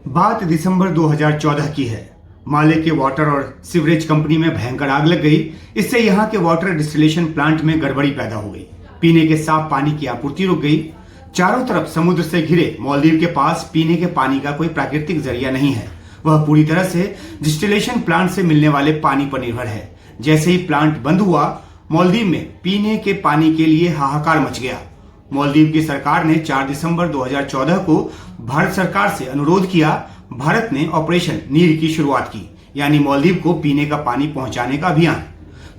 बात दिसंबर 2014 की है। माले के वाटर और सीवरेज कंपनी में भयंकर आग लग गई। इससे यहाँ के वाटर डिस्टिलेशन प्लांट में गड़बड़ी पैदा हो गई। पीने के साफ पानी की आपूर्ति रुक गई। चारों तरफ समुद्र से घिरे मालदीव के पास पीने के पानी का कोई प्राकृतिक जरिया नहीं है। वह पूरी तरह से डिस्टिलेशन प्लांट से मिलने वाले पानी पर निर्भर है। जैसे ही प्लांट बंद हुआ, मालदीव में पीने के पानी के लिए हाहाकार मच गया। मालदीव की सरकार ने 4 दिसंबर 2014 को भारत सरकार से अनुरोध किया। भारत ने ऑपरेशन नीर की शुरुआत की, यानी मालदीव को पीने का पानी पहुंचाने का अभियान।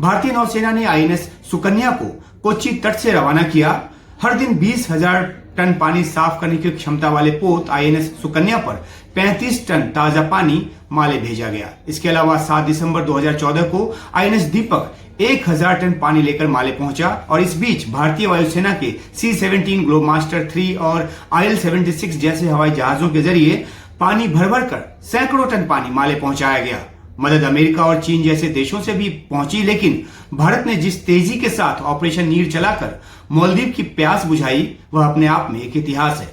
भारतीय नौसेना ने आईएनएस सुकन्या को कोच्चि तट से रवाना किया। हर दिन 20,000 टन पानी साफ करने की क्षमता वाले पोत आईएनएस सुकन्या पर 35 टन ताजा पानी माले भेजा गया। इसके अलावा 7 दिसंबर 2014 को आईएनएस दीपक 1000 टन पानी लेकर माले पहुंचा और इस बीच भारतीय वायुसेना के C-17 ग्लोबमास्टर 3 और IL-76 जैसे हवाई जहाजों के जरिए पानी भर भर कर सैकड़ों टन पानी माले पहुंचाया गया। मदद अमेरिका और चीन जैसे देशों से भी पहुंची, लेकिन भारत ने जिस तेजी के साथ ऑपरेशन नीर चलाकर मालदीव की प्यास बुझाई, वह अपने आप में एक इतिहास है।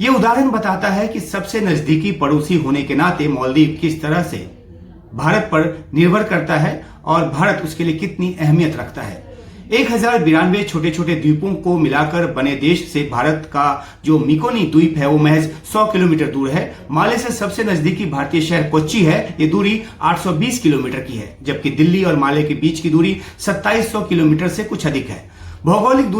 यह उदाहरण बताता है कि सबसे नजदीकी पड़ोसी होने के नाते मालदीव किस तरह से भारत पर निर्भर करता है और भारत उसके लिए कितनी अहमियत रखता है। 1092 छोटे छोटे द्वीपों को मिलाकर बने देश से भारत का जो मिकोनी द्वीप है वो महज 100 किलोमीटर दूर है। माले से सबसे नजदीकी भारतीय शहर कोच्चि है। ये दूरी 820 किलोमीटर की है, जबकि दिल्ली और माले के बीच की दूरी 2700 किलोमीटर से कुछ अधिक है। भौगोलिक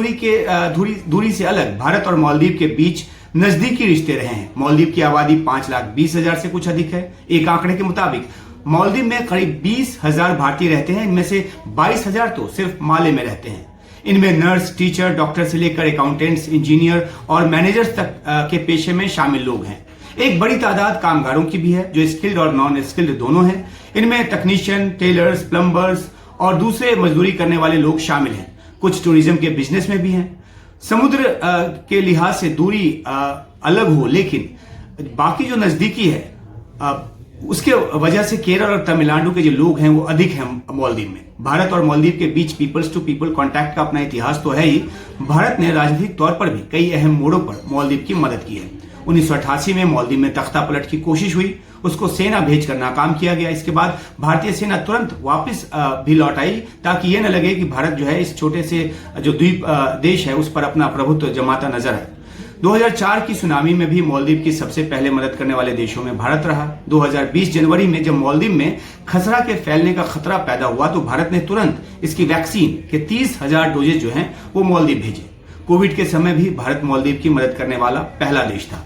दूरी से अलग भारत और मालदीव के बीच नजदीकी रिश्ते रहे हैं। मालदीव की आबादी 5,20,000 से कुछ अधिक है। एक आंकड़े के मुताबिक मालदीव में करीब 20,000 भारतीय रहते हैं। इनमें से 22,000 तो सिर्फ माले में रहते हैं। इनमें नर्स, टीचर, डॉक्टर से लेकर अकाउंटेंट्स, इंजीनियर और मैनेजर्स तक के पेशे में शामिल लोग हैं। एक बड़ी तादाद कामगारों की भी है, जो स्किल्ड और नॉन स्किल्ड दोनों हैं। इनमें टेक्नीशियन, टेलर्स, प्लम्बर्स और दूसरे मजदूरी करने वाले लोग शामिल हैं। कुछ टूरिज्म के बिजनेस में भी हैं। समुद्र के लिहाज से दूरी अलग हो, लेकिन बाकी जो नजदीकी है उसके वजह से केरल और तमिलनाडु के जो लोग हैं वो अधिक हैं मालदीव में। भारत और मालदीव के बीच पीपल्स टू पीपल कांटेक्ट का अपना इतिहास तो है ही। भारत ने राजनीतिक तौर पर भी कई अहम मोड़ों पर मालदीव की मदद की है। 1988 में मालदीव में तख्ता पलट की कोशिश हुई, उसको सेना भेजकर नाकाम किया गया। इसके बाद भारतीय सेना तुरंत वापस भी लौट आई, ताकि यह न लगे कि भारत जो है इस छोटे से जो द्वीप देश है उस पर अपना प्रभुत्व जमाता नजर है। 2004 की सुनामी में भी मालदीव की सबसे पहले मदद करने वाले देशों में भारत रहा। 2020 जनवरी में जब मालदीव में खसरा के फैलने का खतरा पैदा हुआ, तो भारत ने तुरंत इसकी वैक्सीन के 30,000 डोजेज जो हैं वो मालदीव भेजे। कोविड के समय भी भारत मालदीव की मदद करने वाला पहला देश था।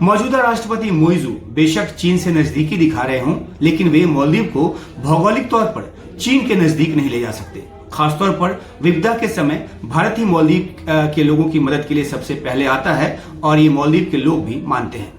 मौजूदा राष्ट्रपति मोइजू बेशक चीन से नजदीकी दिखा रहे हों, लेकिन वे मालदीव को भौगोलिक तौर पर चीन के नजदीक नहीं ले जा सकते। खासतौर पर विपदा के समय भारत ही मालदीव के लोगों की मदद के लिए सबसे पहले आता है और ये मालदीव के लोग भी मानते हैं।